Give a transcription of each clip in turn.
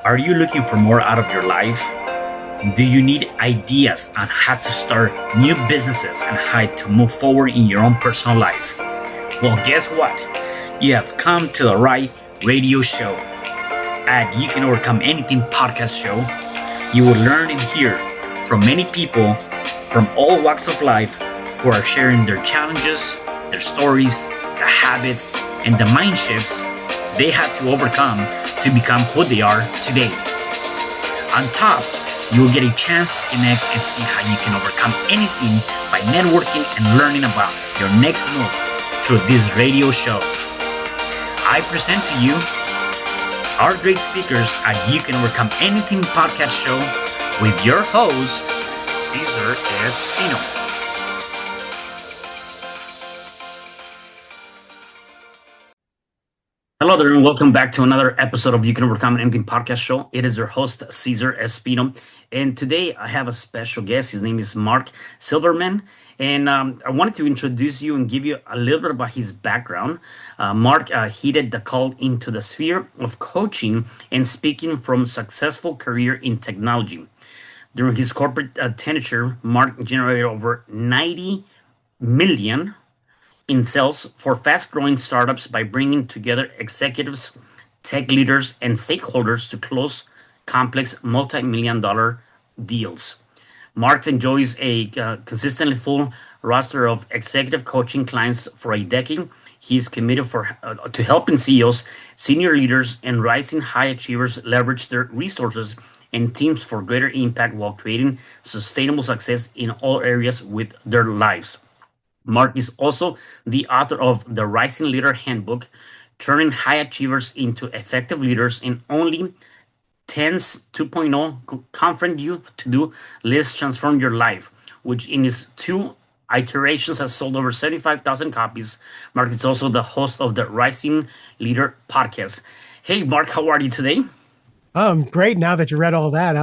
Are you looking for more out of your life? Do you need ideas on how to start new businesses and how to move forward in your own personal life? Well, guess what? You have come to the right radio show. At You Can Overcome Anything podcast show, you will learn and hear from many people from all walks of life who are sharing their challenges, their stories, the habits, and the mind shifts they had to overcome to become who they are today. On top, you will get a chance to connect and see how you can overcome anything by networking and learning about your next move through this radio show. I present to you our great speakers at You Can Overcome Anything podcast show with your host, Cesar Espino. Hello there, and welcome back to another episode of You Can Overcome Anything podcast show. It is your host, Cesar Espino, and today I have a special guest. His name is Mark Silverman, and I wanted to introduce you and give you a little bit about his background. Mark heeded the call into the sphere of coaching and speaking from successful career in technology. During his corporate tenure, Mark generated over 90 million in sales for fast-growing startups by bringing together executives, tech leaders, and stakeholders to close complex multi-million dollar deals. Mark enjoys a consistently full roster of executive coaching clients for a decade. He is committed to helping CEOs, senior leaders, and rising high achievers leverage their resources and teams for greater impact while creating sustainable success in all areas with their lives. Mark is also the author of the Rising Leader Handbook, turning high achievers into effective leaders in only 10's 2.0 Confront You to Do List Transform Your Life, which in its two iterations has sold over 75,000 copies. Mark is also the host of the Rising Leader podcast. Hey, Mark, how are you today? Great. Now that you read all that,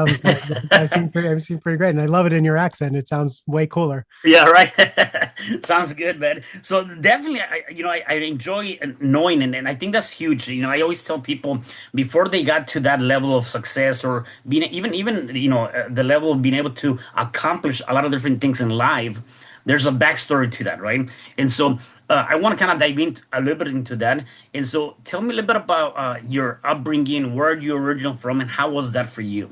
I seem pretty great, and I love it in your accent. It sounds way cooler. Yeah, right. Sounds good, man. So definitely, I enjoy knowing, and I think that's huge. I always tell people before they got to that level of success or being even the level of being able to accomplish a lot of different things in life. There's a backstory to that, right? And so I want to kind of dive in a little bit into that. And so tell me a little bit about your upbringing, where you original from, and how was that for you?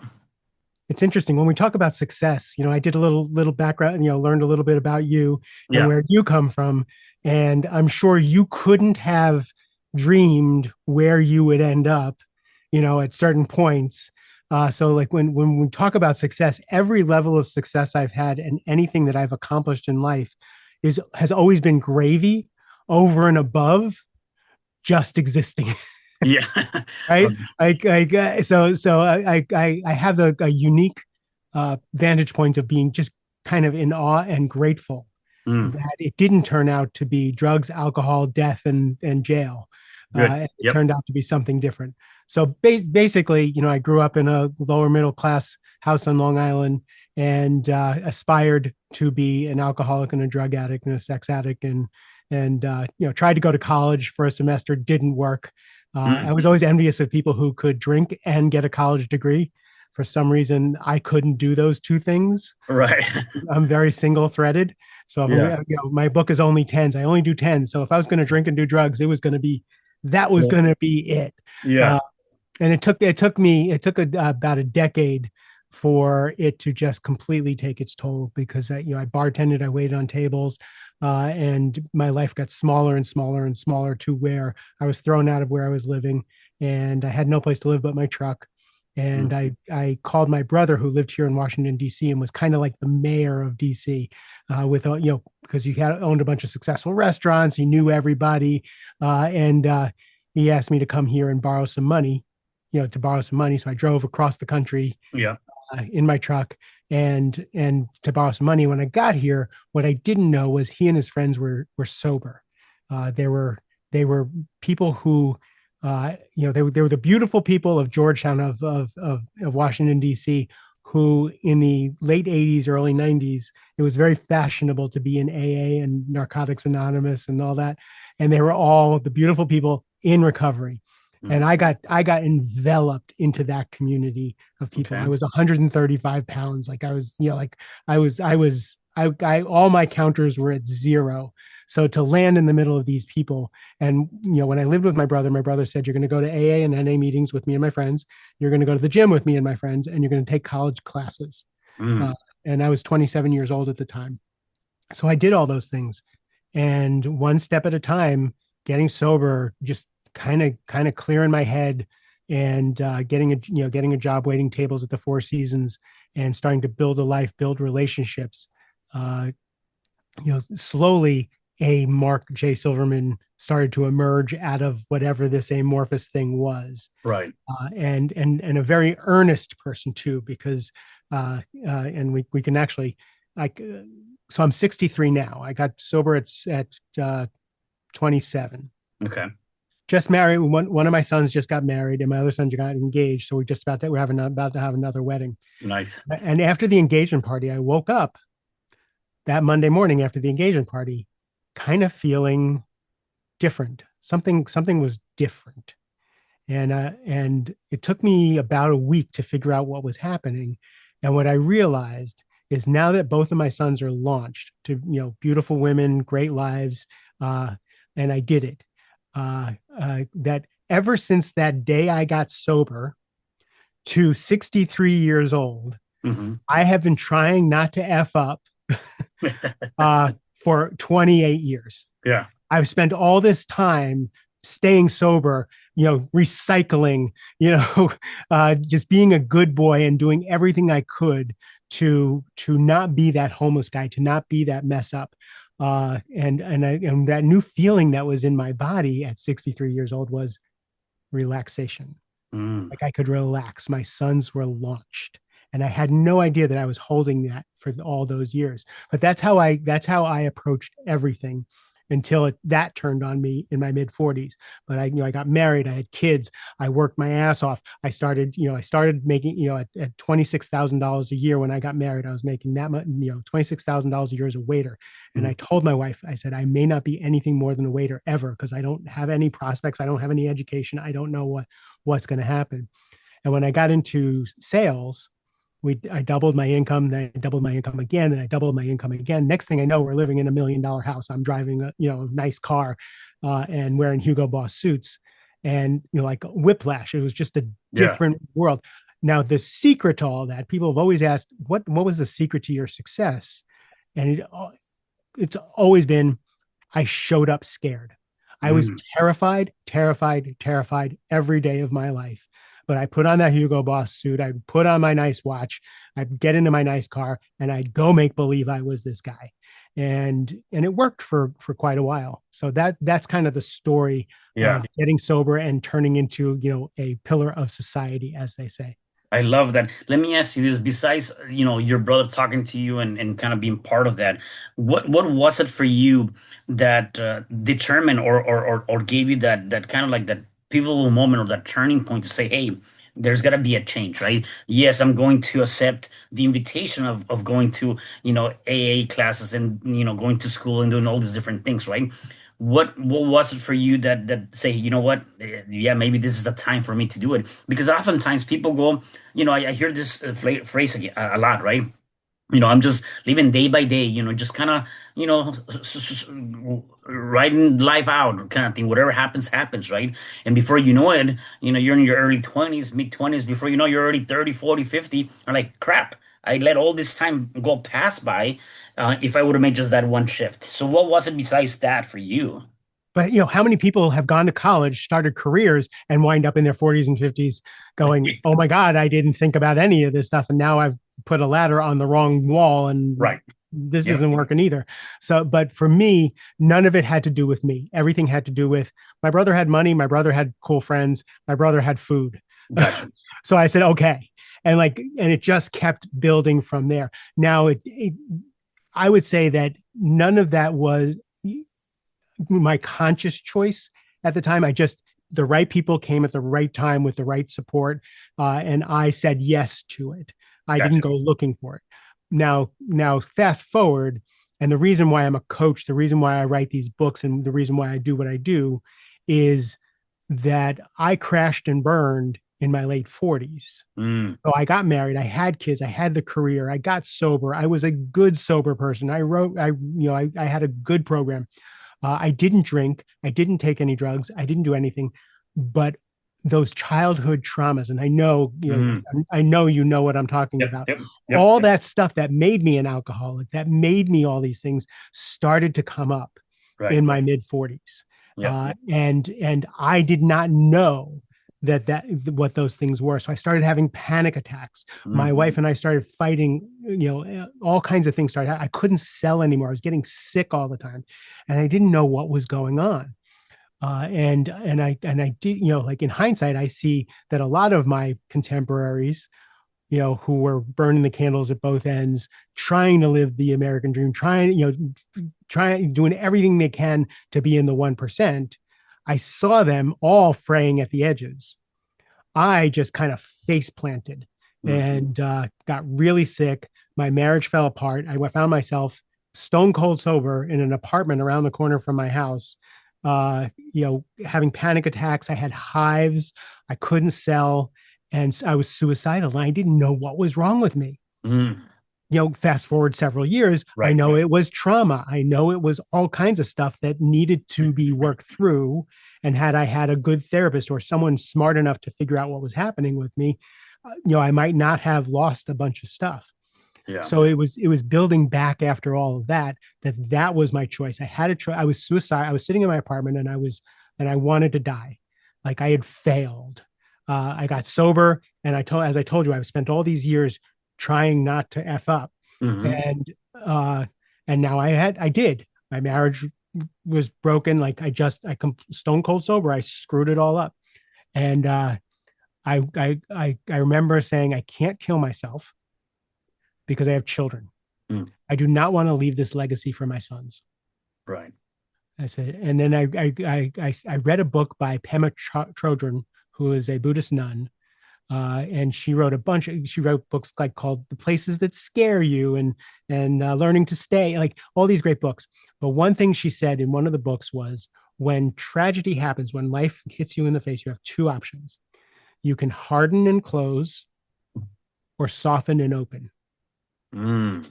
It's interesting when we talk about success. I did a little background. Learned a little bit about you and Yeah. where you come from, and I'm sure you couldn't have dreamed where you would end up. At certain points. So, like when we talk about success, every level of success I've had and anything that I've accomplished in life has always been gravy over and above just existing. Yeah. Right? I have a unique vantage point of being just kind of in awe and grateful Mm, that it didn't turn out to be drugs, alcohol, death, and jail. good. It Yep. turned out to be something different. So basically, I grew up in a lower middle class house on Long Island and aspired to be an alcoholic and a drug addict and a sex addict, and tried to go to college for a semester, didn't work. I Mm, was always envious of people who could drink and get a college degree. For some reason, I couldn't do those two things. right. I'm very single threaded. So Yeah. my book is only tens. I only do tens. So if I was going to drink and do drugs, that was Yeah. going to be it. Yeah. Uh, and it took about a decade for it to just completely take its toll because I bartended, I waited on tables, and my life got smaller and smaller and smaller to where I was thrown out of where I was living, and I had no place to live but my truck. And Mm, I called my brother who lived here in Washington D.C. and was kind of like the mayor of D.C. With because he had owned a bunch of successful restaurants, he knew everybody, and he asked me to come here and borrow some money, to borrow some money. So I drove across the country yeah. in my truck and to borrow some money. When I got here, what I didn't know was he and his friends were sober. They were people who they were the beautiful people of Georgetown of Washington D.C. who in the late 80s, early 90s, it was very fashionable to be in AA and Narcotics Anonymous and all that. And they were all the beautiful people in recovery. and Mm. I got enveloped into that community of people. I Okay. was 135 pounds. Like I was, like I all my counters were at zero. So to land in the middle of these people, and when I lived with my brother said, "You're going to go to AA and NA meetings with me and my friends. You're going to go to the gym with me and my friends, and you're going to take college classes." Uh, Mm. and I was 27 years old at the time, so I did all those things, and one step at a time, getting sober, just kind of clearing my head, and getting a job waiting tables at the Four Seasons, and starting to build a life, build relationships. uh, Slowly a Mark J. Silverman started to emerge out of whatever this amorphous thing was. Right. And a very earnest person too, because and we can actually, like, so I'm 63 now. I got sober at 27. Okay. Just married. One of my sons just got married, and my other son got engaged. So we're about to have another wedding. Nice. And after the engagement party, I woke up that Monday morning after the engagement party, kind of feeling different. Something was different, and it took me about a week to figure out what was happening. And what I realized is, now that both of my sons are launched to beautiful women, great lives, and I did it. That ever since that day I got sober to 63 years old, Hmm. I have been trying not to f up for 28 years. Yeah. I've spent all this time staying sober, recycling, just being a good boy and doing everything I could to not be that homeless guy, to not be that mess up. And that new feeling that was in my body at 63 years old was relaxation. Mm. Like I could relax. My sons were launched, and I had no idea that I was holding that for all those years. But that's how I approached everything until that turned on me in my mid 40s. But I got married, I had kids, I worked my ass off. I started making, at $26,000 a year when I got married. I was making that much, $26,000 a year as a waiter. And I Mm. told my wife, I said, I may not be anything more than a waiter ever, because I don't have any prospects, I don't have any education, I don't know what's going to happen. And when I got into sales, I doubled my income, then I doubled my income again, and I doubled my income again. Next thing I know, we're living in $1 million house. I'm driving a nice car, and wearing Hugo Boss suits, and like whiplash. It was just a Yeah. different world. Now, the secret to all that, people have always asked, what was the secret to your success? And it's always been, I showed up scared. I was Mm. terrified, terrified, terrified every day of my life. But I put on that Hugo Boss suit. I'd put on my nice watch. I'd get into my nice car, and I'd go make believe I was this guy. And it worked for quite a while. So that's kind of the story Yeah. of getting sober and turning into, a pillar of society, as they say. I love that. Let me ask you this. Besides, your brother talking to you and kind of being part of that, what was it for you that determined or gave you that kind of like that pivotal moment or that turning point to say, hey, there's got to be a change, right? Yes, I'm going to accept the invitation of going to, AA classes and, going to school and doing all these different things, right? What was it for you that say, you know what, yeah, maybe this is the time for me to do it? Because oftentimes people go, I hear this phrase again, a lot, right? I'm just living day by day, just kind of, writing life out kind of thing. Whatever happens, happens, right? And before you know it, you're in your early 20s, mid 20s. Before you know, you're already 30, 40, 50. I'm like, crap, I let all this time go pass by if I would have made just that one shift. So what was it besides that for you? But how many people have gone to college, started careers, and wind up in their 40s and 50s going, "Oh my God, I didn't think about any of this stuff, and now I've put a ladder on the wrong wall, and Right. this Yeah. isn't working either." So, but for me, none of it had to do with me. Everything had to do with my brother had money, my brother had cool friends, my brother had food. Gotcha. So I said, okay. And it just kept building from there. Now, I would say that none of that was my conscious choice at the time. The right people came at the right time with the right support, and I said yes to it. I didn't Gotcha. go looking for it. Now, fast forward, and the reason why I'm a coach, the reason why I write these books, and the reason why I do what I do is that I crashed and burned in my late 40s. Mm, So I got married, I had kids, I had the career, I got sober. I was a good sober person. I had a good program. I didn't drink, I didn't take any drugs, I didn't do anything, but those childhood traumas, and mm. I know you know what I'm talking Yep, about. yep, yep, All yep. that stuff that made me an alcoholic, that made me all these things, started to come up Right. in my mid 40s, Yep. and I did not know that what those things were. So I started having panic attacks. My Hmm. wife and I started fighting. All kinds of things started. I couldn't sell anymore. I was getting sick all the time, and I didn't know what was going on. And I did, like in hindsight, I see that a lot of my contemporaries, who were burning the candles at both ends, trying to live the American dream, trying doing everything they can to be in the 1%. I saw them all fraying at the edges. I just kind of face planted Hmm. and got really sick. My marriage fell apart. I found myself stone cold sober in an apartment around the corner from my house, having panic attacks. I had hives. I couldn't sell. And I was suicidal. And I didn't know what was wrong with me. Mm. Fast forward several years, I Right, know right. it was trauma. I know it was all kinds of stuff that needed to be worked through. And had I had a good therapist or someone smart enough to figure out what was happening with me, I might not have lost a bunch of stuff. Yeah. So it was building back after all of that was my choice. I had a choice. I was suicide. I was sitting in my apartment and I wanted to die, like I had failed. I got sober, and as I told you, I've spent all these years trying not to f up, Hmm. and uh, and now I did. My marriage was broken. Like stone cold sober. I screwed it all up, and I remember saying I can't kill myself because I have children. Mm. I do not want to leave this legacy for my sons. Right. I said, and then I read a book by Pema Chodron, who is a Buddhist nun, and she wrote books like called The Places That Scare You and Learning to Stay, like all these great books. But one thing she said in one of the books was, when tragedy happens, when life hits you in the face, you have two options. You can harden and close, or soften and open. Mm.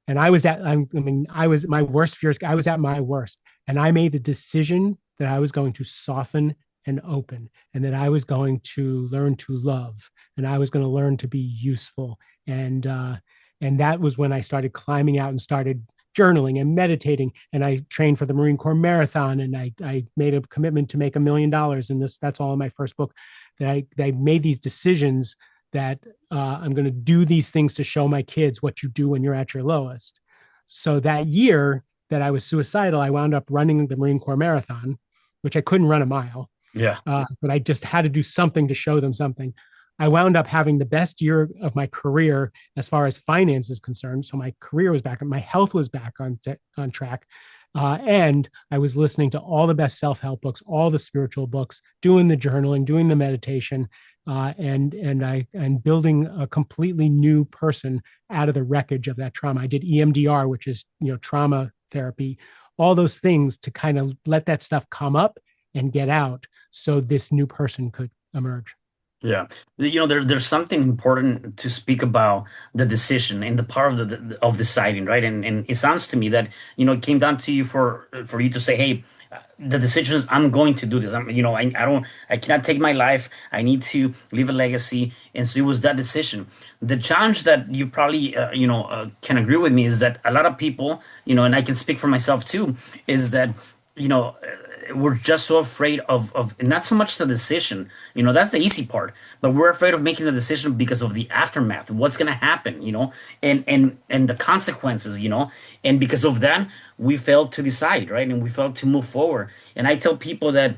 And I was my worst fears. I was at my worst. And I made the decision that I was going to soften and open, and that I was going to learn to love, and I was going to learn to be useful. And that was when I started climbing out and started journaling and meditating. And I trained for the Marine Corps Marathon, and I made a commitment to make $1 million. And that's all in my first book, that I made these decisions that I'm going to do these things to show my kids what you do when you're at your lowest. So that year that I was suicidal, I wound up running the Marine Corps Marathon, which I couldn't run a mile, Yeah. but I just had to do something to show them something. I wound up having the best year of my career as far as finance is concerned. So my career was back, and my health was back on track. And I was listening to all the best self-help books, all the spiritual books, doing the journaling, doing the meditation, and building a completely new person out of the wreckage of that trauma. I did EMDR, which is trauma therapy, all those things to kind of let that stuff come up and get out, so this new person could emerge. Yeah. There's something important to speak about the decision and the power of of deciding, right? And it sounds to me that, it came down to you for you to say, hey, the decision is I'm going to do this. I cannot take my life. I need to leave a legacy. And so it was that decision. The challenge that you probably, can agree with me is that a lot of people, and I can speak for myself too, is that, you know, we're just so afraid of not so much the decision, that's the easy part, but we're afraid of making the decision because of the aftermath, what's going to happen, and the consequences, and because of that, we fail to decide, right? And we fail to move forward. And I tell people that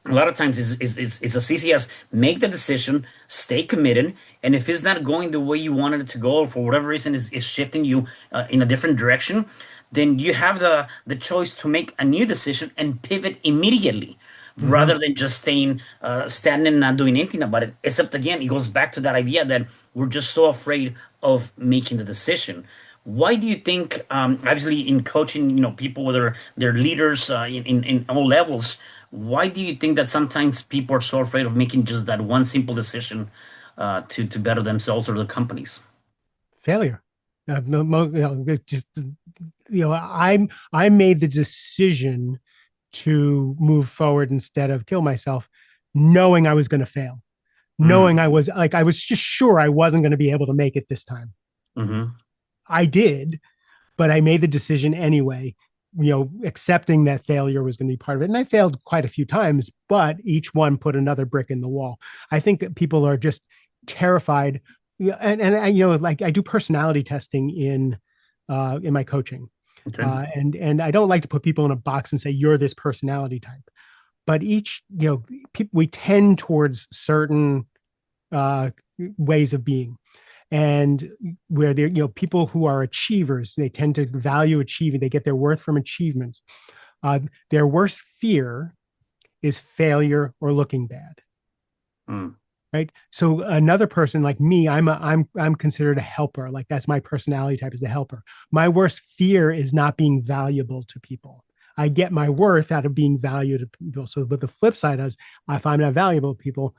a lot of times it's as easy as make the decision, stay committed, and if it's not going the way you wanted it to go, or for whatever reason is shifting you in a different direction, then you have the choice to make a new decision and pivot immediately, Mm-hmm. rather than just staying stagnant and not doing anything about it. Except again, it goes back to that idea that we're just so afraid of making the decision. Why do you think, obviously in coaching, people, whether they're leaders in all levels, Why do you think that sometimes people are so afraid of making just that one simple decision to better themselves or the companies? Failure. Just I made the decision to move forward instead of kill myself, knowing I was going to fail, knowing Mm, I was just sure I wasn't going to be able to make it this time. hmm. I did, but I made the decision anyway, accepting that failure was going to be part of it. And I failed quite a few times, but each one put another brick in the wall. I think that people are just terrified. Yeah, like I do personality testing in my coaching, Okay. and I don't like to put people in a box and say you're this personality type. But each, we tend towards certain uh, ways of being, and where they're, people who are achievers, they tend to value achieving. They get their worth from achievements. uh, their worst fear is failure or looking bad, Mm, right? So another person like me, I'm considered a helper. Like that's my personality type, is the helper. My worst fear is not being valuable to people. I get my worth out of being valued to people. So, but the flip side is, if I'm not valuable to people,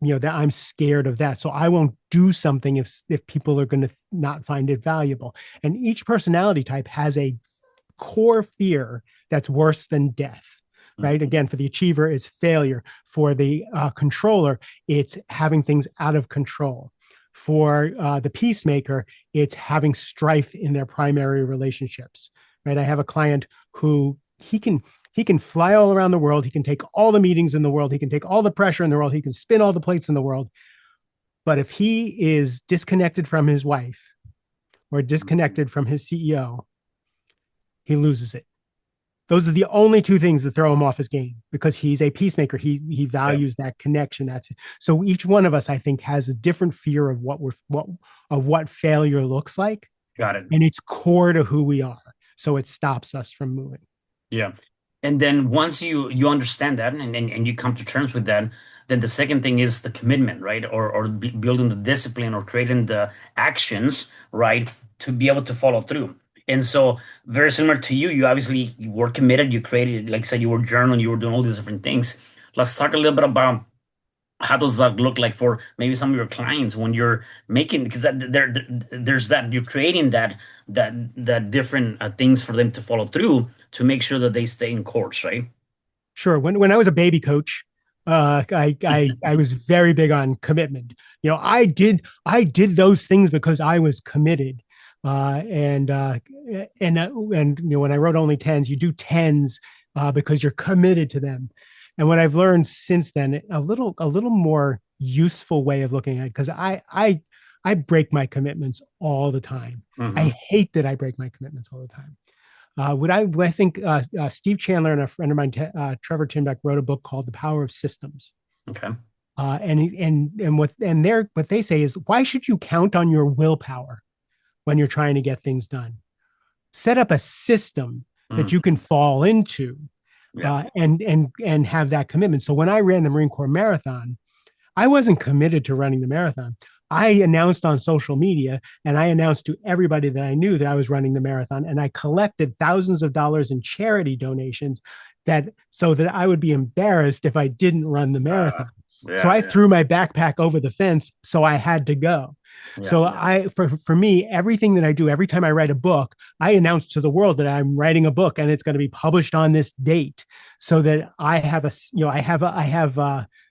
that I'm scared of that. So I won't do something if people are going to not find it valuable. And each personality type has a core fear that's worse than death, right? mm, Again, for the achiever, it's failure. For the controller, it's having things out of control. For the peacemaker, it's having strife in their primary relationships, right? I have a client who he can fly all around the world. He can take all the meetings in the world. He can take all the pressure in the world. He can spin all the plates in the world. But if he is disconnected from his wife or disconnected from his CEO, he loses it. Those are the only two things that throw him off his game, because he's a peacemaker. He yeah, values that connection. That's so each one of us, I think, has a different fear of what failure looks like, got it. and it's core to who we are. So it stops us from moving. Yeah. And then once you understand that and you come to terms with that, then the second thing is the commitment, right? Or building the discipline or creating the actions, right, to be able to follow through. And so very similar to you, you were committed, you created, like I said, you were journaling, you were doing all these different things. Let's talk a little bit about how does that look like for maybe some of your clients when you're making because there's that you're creating that different things for them to follow through to make sure that they stay in course, right? Sure. When I was a baby coach, I was very big on commitment. I did those things because I was committed. And when I wrote only tens, you do tens because you're committed to them. And what I've learned since then, a little more useful way of looking at it, because I break my commitments all the time. I Hmm. hate that I break my commitments all the time. What I think Steve Chandler and a friend of mine, Trevor Tinbeck, wrote a book called The Power of Systems. Okay. What they say is, why should you count on your willpower when you're trying to get things done? Set up a system that Mm, you can fall into, yeah. and have that commitment. So when I ran the Marine Corps Marathon, I wasn't committed to running the marathon. I announced on social media, and I announced to everybody that I knew that I was running the marathon, and I collected thousands of dollars in charity donations, that so that I would be embarrassed if I didn't run the uh, marathon. So yeah, I yeah, threw my backpack over the fence, so I had to go. yeah, So yeah, for me, everything that I do, every time I write a book, I announce to the world that I'm writing a book and it's going to be published on this date, so that I have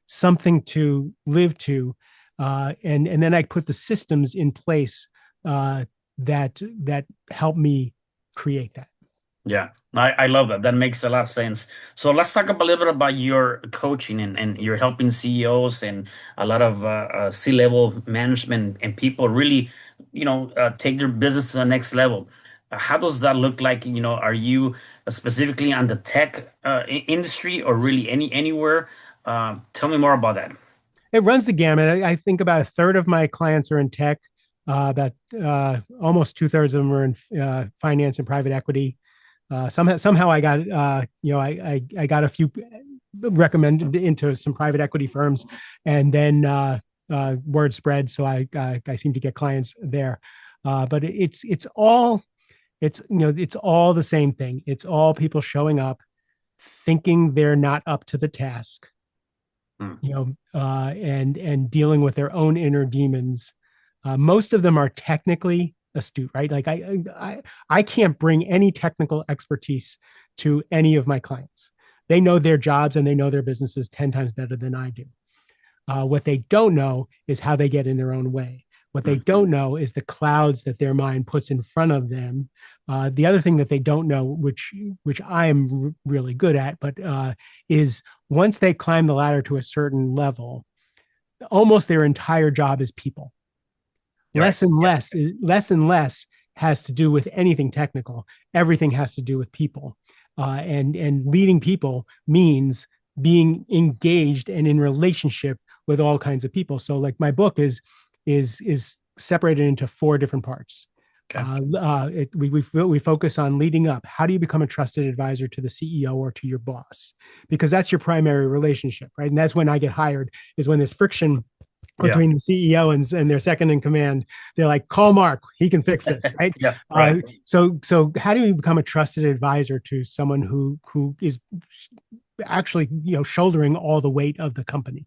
something to live to, and then I put the systems in place that help me create that. yeah. I love that. That makes a lot of sense. So let's talk a little bit about your coaching and you're helping CEOs and a lot of C-level management and people really, take their business to the next level. How does that look like? Are you specifically on the tech industry or really anywhere? Tell me more about that. It runs the gamut. I think about a third of my clients are in tech. About almost two-thirds of them are in finance and private equity. Somehow I got I got a few recommended into some private equity firms, and then word spread, so I seem to get clients there. But it's all the same thing. It's all people showing up, thinking they're not up to the task, Mm. and dealing with their own inner demons. Most of them are technically astute, right? Like I can't bring any technical expertise to any of my clients. They know their jobs and they know their businesses 10 times better than I do. What they don't know is how they get in their own way. What they Mm. don't know is the clouds that their mind puts in front of them. The other thing that they don't know, which I am really good at, but is once they climb the ladder to a certain level, almost their entire job is people. You're right. Less and less has to do with anything technical. Everything has to do with people, and leading people means being engaged and in relationship with all kinds of people. So, like my book is separated into four different parts. Okay. We focus on leading up. How do you become a trusted advisor to the CEO or to your boss? Because that's your primary relationship, right? And that's when I get hired, is when there's friction Yeah. between the CEO and their second in command. They're like, call Mark, he can fix this, right? Yeah. Right. So how do you become a trusted advisor to someone who is actually shouldering all the weight of the company?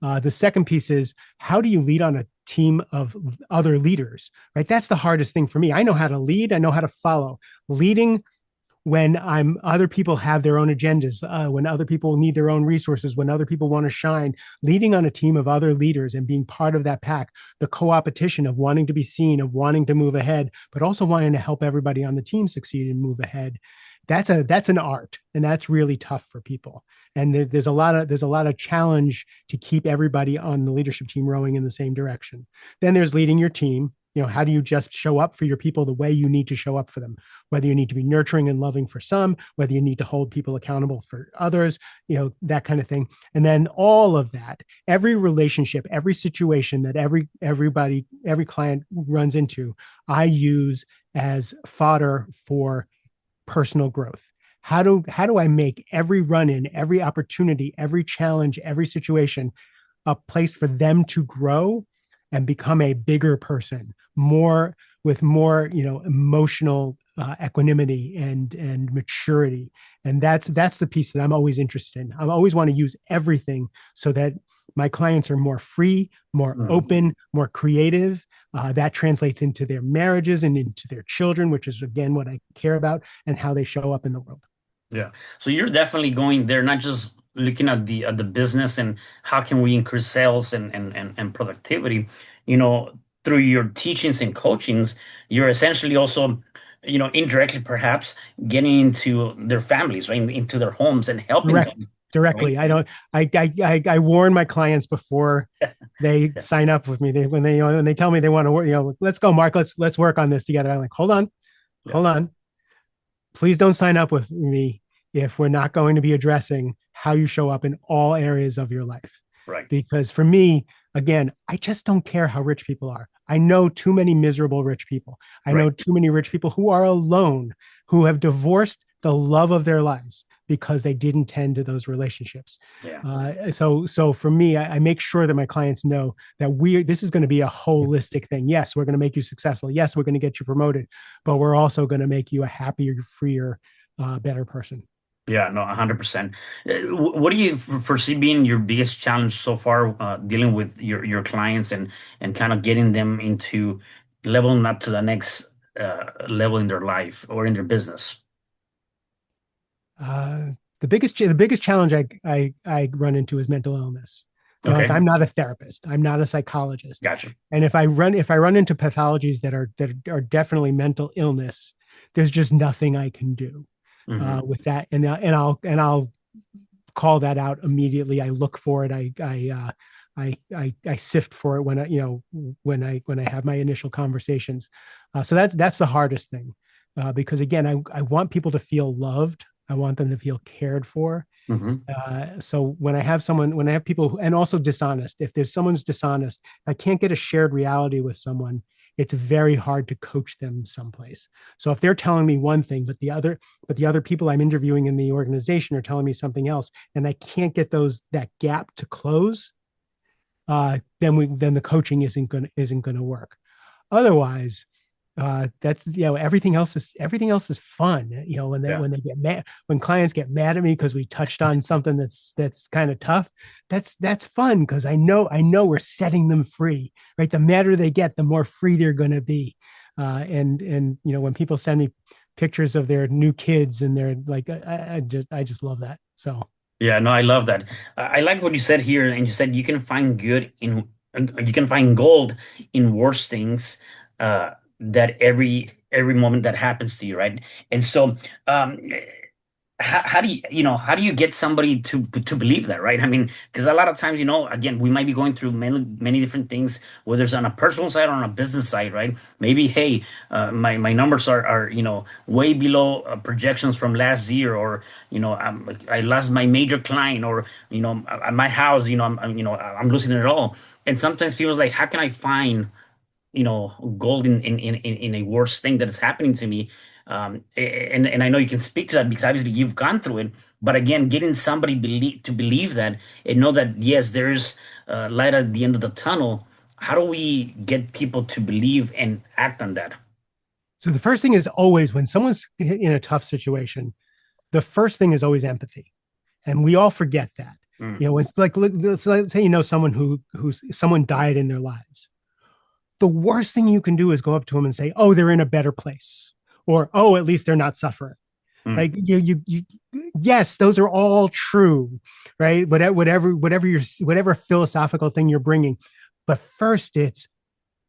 The second piece is, how do you lead on a team of other leaders, right? That's the hardest thing for me. I know how to lead, I know how to follow. Leading when other people have their own agendas, when other people need their own resources, when other people want to shine, leading on a team of other leaders and being part of that pack, the co-opetition of wanting to be seen, of wanting to move ahead, but also wanting to help everybody on the team succeed and move ahead. That's an art, and that's really tough for people. And there's a lot of challenge to keep everybody on the leadership team rowing in the same direction. Then there's leading your team. How do you just show up for your people the way you need to show up for them? Whether you need to be nurturing and loving for some, whether you need to hold people accountable for others, that kind of thing. And then all of that, every relationship, every situation that every client runs into, I use as fodder for personal growth. How do I make every run in, every opportunity, every challenge, every situation a place for them to grow and become a bigger person, more emotional equanimity and maturity. And that's the piece that I'm always interested in. I always want to use everything so that my clients are more free, more Mm. open, more creative. That translates into their marriages and into their children, which is again what I care about, and how they show up in the world. Yeah. So you're definitely going there, not just looking at the business and how can we increase sales and productivity, through your teachings and coachings, you're essentially also, indirectly perhaps getting into their families, right? Into their homes and helping Direct, them, right? directly. I don't. I warn my clients before they Yeah. sign up with me. When they tell me they want to work, let's go, Mark. Let's work on this together. I'm like, Yeah. hold on. Please don't sign up with me if we're not going to be addressing how you show up in all areas of your life. Right. Because for me, again, I just don't care how rich people are. I know too many miserable rich people. I know Right. too many rich people who are alone, who have divorced the love of their lives because they didn't tend to those relationships. Yeah. So for me, I make sure that my clients know that this is going to be a holistic thing. Yes, we're going to make you successful. Yes, we're going to get you promoted, but we're also going to make you a happier, freer, better person. Yeah, no, 100%. What do you foresee being your biggest challenge so far, dealing with your clients and kind of getting them into leveling up to the next level in their life or in their business? Uh, the biggest challenge I run into is mental illness. Like Okay, I'm not a therapist, I'm not a psychologist, gotcha. and if I run into pathologies that are definitely mental illness, there's just nothing I can do Hmm. with that, and I'll call that out immediately. I look for it. I sift for it when I have my initial conversations. So that's the hardest thing, because again, I want people to feel loved. I want them to feel cared for. Hmm. So when I have people and also dishonest, if there's someone's dishonest, I can't get a shared reality with someone. It's very hard to coach them someplace. So if they're telling me one thing, but the other people I'm interviewing in the organization are telling me something else, and I can't get that gap to close, then the coaching isn't going to work. Otherwise, That's everything else is fun. When they Yeah. when they get mad, when clients get mad at me because we touched on something that's kind of tough, that's fun because I know we're setting them free, right? The madder they get, the more free they're going to be. And when people send me pictures of their new kids and they're like, I just love that. So Yeah, no, I love that. I like what you said here, and you said you can find good in, you can find gold in worse things, that every moment that happens to you, right? And so, um, how do how do you get somebody to believe that, right? I mean, because a lot of times, again, we might be going through many different things, whether it's on a personal side or on a business side, right? Maybe, hey, my numbers are way below projections from last year, or I lost my major client, or at my house, I'm losing it all. And sometimes people's like, how can I find gold in a worse thing that is happening to me. And I know you can speak to that because obviously you've gone through it. But again, getting somebody to believe that and know that yes, there's light at the end of the tunnel. How do we get people to believe and act on that? so the first thing is always when someone's in a tough situation, the first thing is always empathy, and we all forget that. Mm, It's like let's say someone who's someone died in their lives. The worst thing you can do is go up to them and say, "Oh, they're in a better place," or "Oh, at least they're not suffering." mm, Like yes, those are all true, right? Whatever philosophical thing you're bringing, but first it's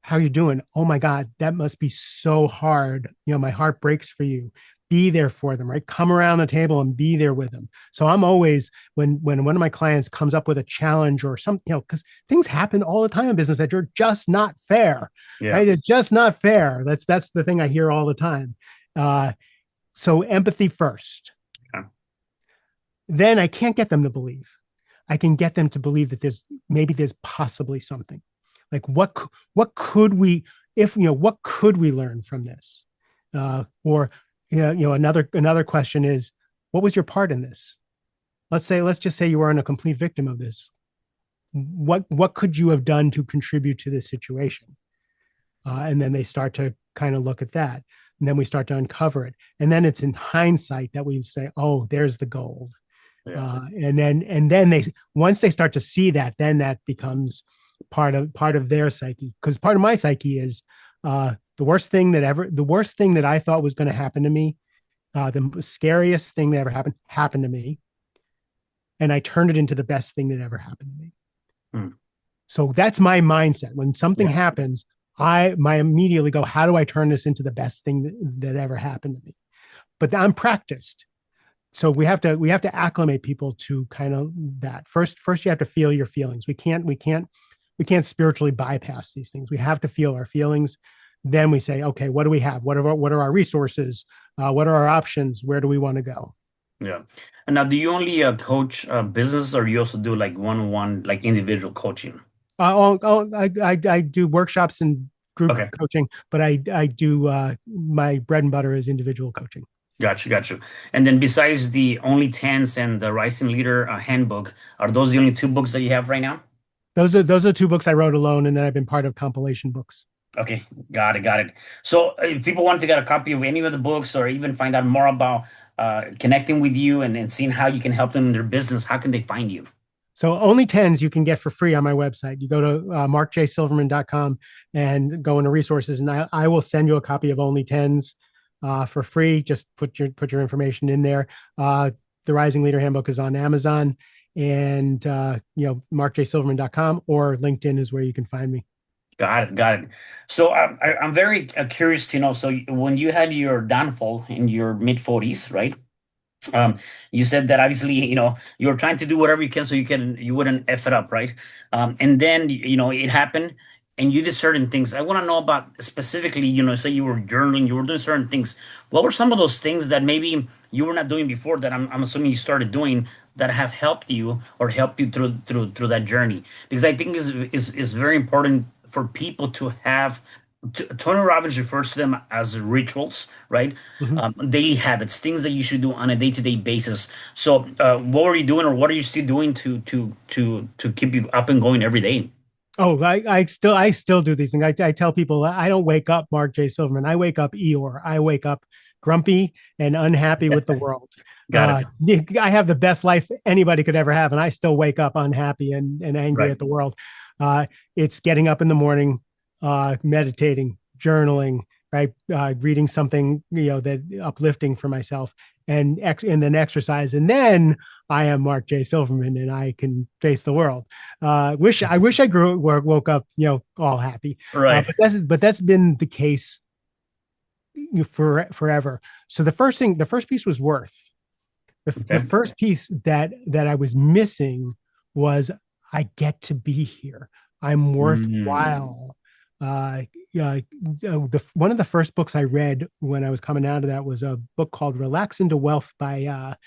how you doing? Oh my God, that must be so hard. My heart breaks for you. Be there for them, right? Come around the table and be there with them. So I'm always when one of my clients comes up with a challenge or something, because things happen all the time in business that are just not fair, yeah. right? It's just not fair. That's the thing I hear all the time. Uh, so empathy first. Yeah. Then I can't get them to believe. I can get them to believe that there's possibly something. Like what could we if what could we learn from this? Or another question is, what was your part in this? Let's just say you weren't a complete victim of this. What could you have done to contribute to this situation? And then they start to kind of look at that, and then we start to uncover it, and then it's in hindsight that we say, oh, there's the gold. Yeah. And then they once they start to see that, then that becomes part of their psyche, because part of my psyche is the worst thing that I thought was going to happen to me, the scariest thing that ever happened to me, and I turned it into the best thing that ever happened to me. Mm, So that's my mindset. When something yeah. happens, I immediately go, how do I turn this into the best thing that ever happened to me? But I'm practiced. So we have to acclimate people to kind of that. First you have to feel your feelings. We can't spiritually bypass these things. We have to feel our feelings. Then we say, okay, what do we have? What are our resources? What are our options? Where do we want to go? Yeah. And now, do you only coach business, or you also do like one-on-one, like individual coaching? I do workshops and group Okay. coaching, but I do my bread and butter is individual coaching. Got you, got you. And then besides the Only Tens and the Rising Leader Handbook, are those the only two books that you have right now? Those are two books I wrote alone, and then I've been part of compilation books. Okay, got it, got it. So if people want to get a copy of any of the books or even find out more about connecting with you and seeing how you can help them in their business, how can they find you? So only tens you can get for free on my website. You go to markjsilverman.com and go into resources, and I will send you a copy of only tens for free. Just put your information in there. The Rising Leader Handbook is on Amazon, and markjsilverman.com or LinkedIn is where you can find me. Got it, got it. So I'm very curious to know. So when you had your downfall in your mid 40s, right? Um, you said that obviously, you're trying to do whatever you can so you wouldn't F it up, right? And then, it happened and you did certain things. I want to know about specifically, say you were journaling, you were doing certain things. What were some of those things that maybe you were not doing before that I'm assuming you started doing that have helped you or helped you through that journey? Because I think is very important for people to have. Tony Robbins refers to them as rituals, right? Mhm. Daily habits, things that you should do on a day-to-day basis. So, what were you doing, or what are you still doing to keep you up and going every day? Oh, I still do these things. I tell people I don't wake up Mark J. Silverman. I wake up Eeyore. I wake up grumpy and unhappy with the world. Got it. I have the best life anybody could ever have, and I still wake up unhappy and angry Right. at the world. It's getting up in the morning, meditating, journaling, right, reading something that uplifting for myself, and then exercise, and then I am Mark J. Silverman, and I can face the world. I wish I woke up all happy, Right. but that's been the case for forever. So the first piece was worth. The Okay. first piece that I was missing was I get to be here. I'm Mm. worthwhile. Uh, one of the first books I read when I was coming out of that was a book called "Relax into Wealth" by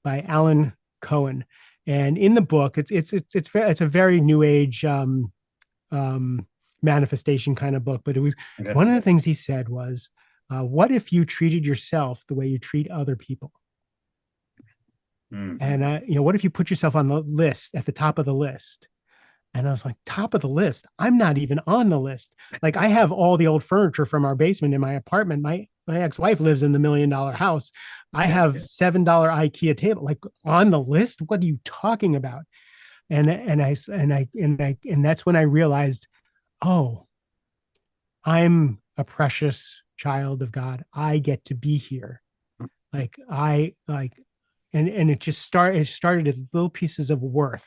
Alan Cohen. And in the book, it's a very new age um, manifestation kind of book. But it was Okay. one of the things he said was, "What if you treated yourself the way you treat other people?" Mm. And what if you put yourself on the list at the top of the list? And I was like, top of the list? I'm not even on the list. Like I have all the old furniture from our basement in my apartment. My ex-wife lives in the $1 million house. I have $7 IKEA table. Like on the list? What are you talking about? And that's when I realized, oh, I'm a precious child of God. I get to be here. Like I like and it started as little pieces of worth.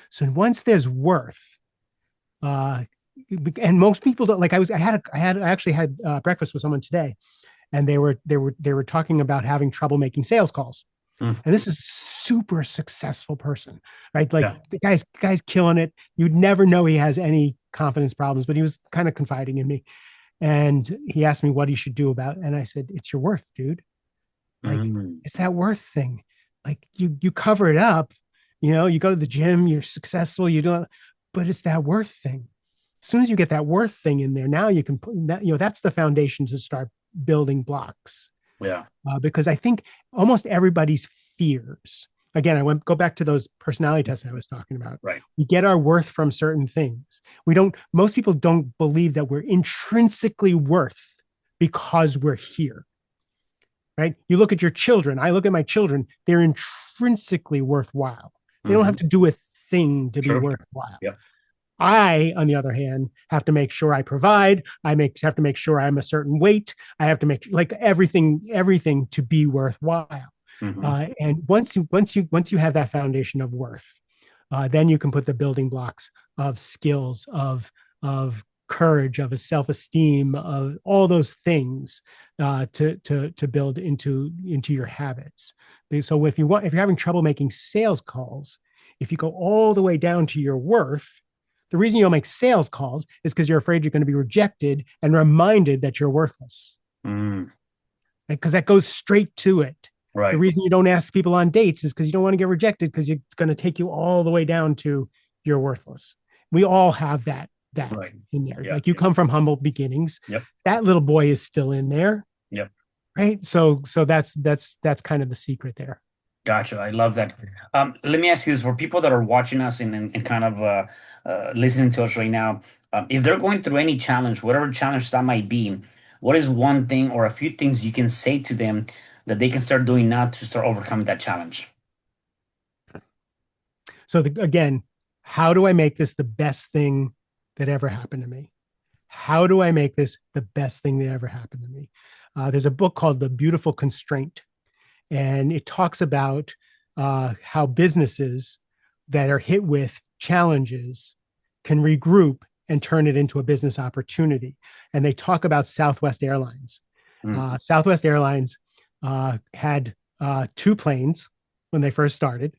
So once there's worth, uh and most people don't, like I actually had breakfast with someone today, and they were talking about having trouble making sales calls. Mm. And this is super successful person, right? Like Yeah. the guy's killing it. You'd never know he has any confidence problems, but he was kind of confiding in me. And he asked me what he should do about it. And I said, it's your worth, dude. Like Mm. it's that worth thing. Like you cover it up, you go to the gym, you're successful, you don't, but it's that worth thing. As soon as you get that worth thing in there, now you can put that, that's the foundation to start building blocks. Yeah. Because I think almost everybody's fears. Again, go back to those personality tests I was talking about. Right. We get our worth from certain things. Most people don't believe that we're intrinsically worth because we're here, right? You look at your children. I look at my children. They're intrinsically worthwhile. They don't have Hmm. to do a thing to be True. worthwhile. Yeah. I, on the other hand, have to make sure I provide. Have to make sure I'm a certain weight. I have to make like everything to be worthwhile. Hmm. And once you have that foundation of worth, then you can put the building blocks of skills, of courage, of a self-esteem, of all those things to build into your habits. So if you're having trouble making sales calls, if you go all the way down to your worth, the reason you don't make sales calls is because you're afraid you're going to be rejected and reminded that you're worthless. Mm. Because that goes straight to it. The Right. reason you don't ask people on dates is because you don't want to get rejected, because it's going to take you all the way down to you're worthless. We all have that Right. in there. Yeah. Like you come from humble beginnings. Yep. That little boy is still in there, Yep. right? So that's kind of the secret there. Gotcha. I love that. Let me ask you this for people that are watching us and kind of listening to us right now. If they're going through any challenge, whatever challenge that might be, what is one thing or a few things you can say to them that they can start doing now to start overcoming that challenge? So again, how do I make this the best thing that ever happened to me? How do I make this the best thing that ever happened to me? There's a book called The Beautiful Constraint, and it talks about how businesses that are hit with challenges can regroup and turn it into a business opportunity. And they talk about Southwest Airlines. Mm. Southwest Airlines had two planes when they first started,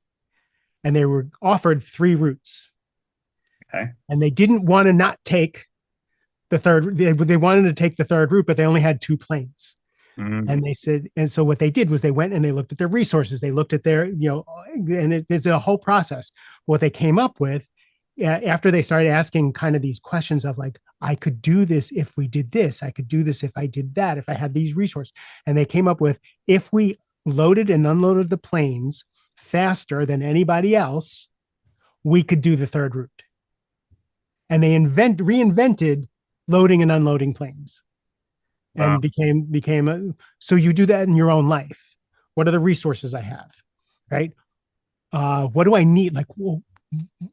and they were offered three routes. Okay. And they didn't want to not take the third. They wanted to take the third route, but they only had two planes. Mm. And they said, and so what they did was they went and they looked at their resources. They looked at their, there's a whole process. What they came up with after they started asking kind of these questions of like, I could do this if we did this. I could do this if I did that, if I had these resources. And they came up with, if we loaded and unloaded the planes faster than anybody else, we could do the third route. and they reinvented loading and unloading planes, Wow. and became a, so you do that in your own life. What are the resources I have, right? What do I need? Like, well,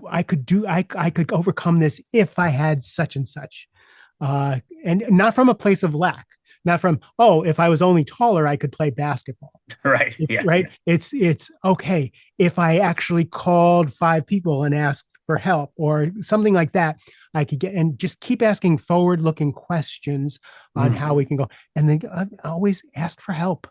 I could overcome this if I had such and such, and not from a place of lack, not from, oh, if I was only taller I could play basketball. Right. It's Yeah. right. It's okay if I actually called five people and asked for help or something like that. I could get, and just keep asking forward-looking questions on Mm. how we can go, and then always ask for help.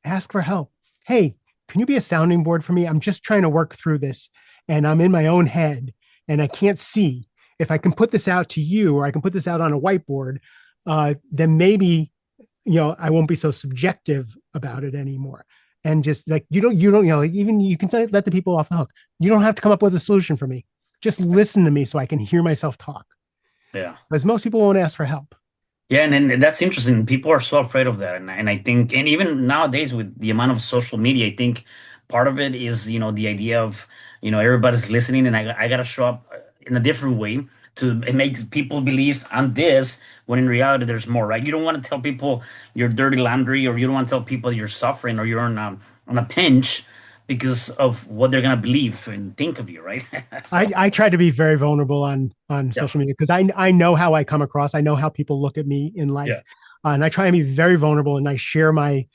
Ask for help. Hey, can you be a sounding board for me? I'm just trying to work through this, and I'm in my own head, and I can't see. If I can put this out to you, or I can put this out on a whiteboard, then maybe I won't be so subjective about it anymore. And just like even you can let the people off the hook. You don't have to come up with a solution for me. Just listen to me so I can hear myself talk. Yeah. Because most people won't ask for help. Yeah, and that's interesting. People are so afraid of that, and I think, and even nowadays with the amount of social media, I think part of it is the idea of everybody's listening, and I gotta show up in a different way to it makes people believe I'm this when in reality there's more, right? You don't want to tell people your dirty laundry, or you don't want to tell people you're suffering or you're on a pinch because of what they're gonna believe and think of you, right? So I try to be very vulnerable on yeah, social media because I know how I come across. I know how people look at me in yeah. life, and I try and be very vulnerable. And I share my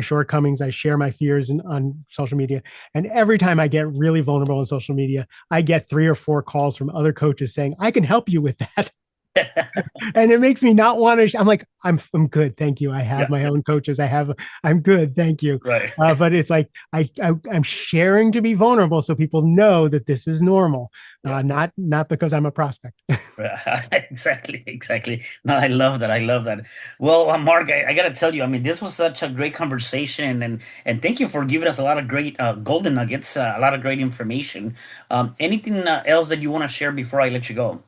shortcomings. I share my fears on social media. And every time I get really vulnerable on social media, I get 3 or 4 calls from other coaches saying, "I can help you with that." And it makes me not want to. I'm like, I'm good, thank you. I have Yeah, my own coaches. I'm good, thank you. right. But it's like I'm sharing to be vulnerable so people know that this is normal, Yeah. not because I'm a prospect. Yeah, exactly, exactly. No, I love that. I love that. Well, Mark, I gotta tell you, I mean, this was such a great conversation, and thank you for giving us a lot of great golden nuggets, a lot of great information. Anything else that you want to share before I let you go?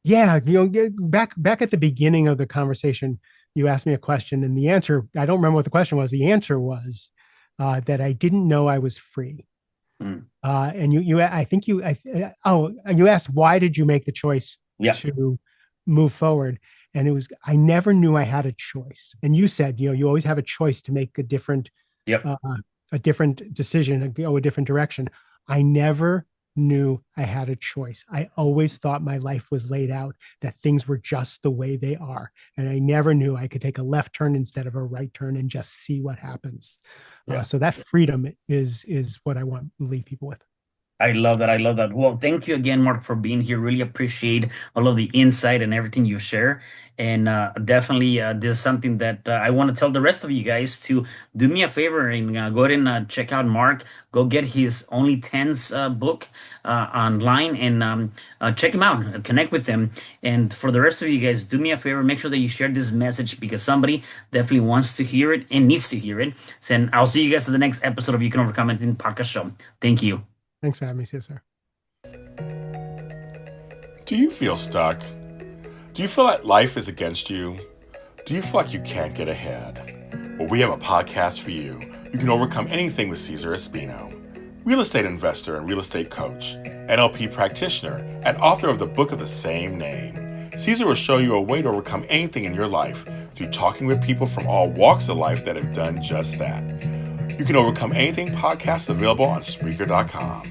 Yeah, back at the beginning of the conversation, you asked me a question, and the answer, I don't remember what the question was. The answer was that I didn't know I was free. Mm. And I think you asked, why did you make the choice Yeah, to move forward? And it was, I never knew I had a choice. And you said, you always have a choice to make yep, uh, a different decision and go a different direction. I never knew I had a choice. I always thought my life was laid out, that things were just the way they are. And I never knew I could take a left turn instead of a right turn and just see what happens. yeah. So that freedom is what I want to leave people with. I love that. I love that. Well, thank you again, Mark, for being here. Really appreciate all of the insight and everything you share. And definitely, this is something that I want to tell the rest of you guys to do me a favor and go ahead and check out Mark. Go get his Only Tens book online and check him out. Connect with him. And for the rest of you guys, do me a favor. Make sure that you share this message because somebody definitely wants to hear it and needs to hear it. So, and I'll see you guys in the next episode of You Can Overcome Anything podcast show. Thank you. Thanks for having me, Cesar. Do you feel stuck? Do you feel like life is against you? Do you feel like you can't get ahead? Well, we have a podcast for you. You can overcome anything with Cesar Espino, real estate investor and real estate coach, NLP practitioner, and author of the book of the same name. Cesar will show you a way to overcome anything in your life through talking with people from all walks of life that have done just that. You Can Overcome Anything podcast available on Spreaker.com.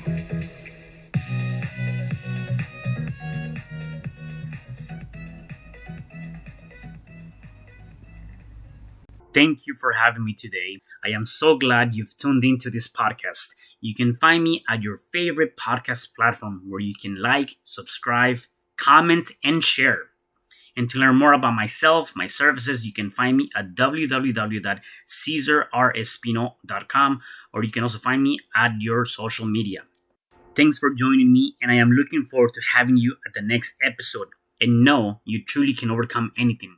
Thank you for having me today. I am so glad you've tuned into this podcast. You can find me at your favorite podcast platform where you can like, subscribe, comment, and share. And to learn more about myself, my services, you can find me at www.cesarrespino.com, or you can also find me at your social media. Thanks for joining me, and I am looking forward to having you at the next episode. And know you truly can overcome anything.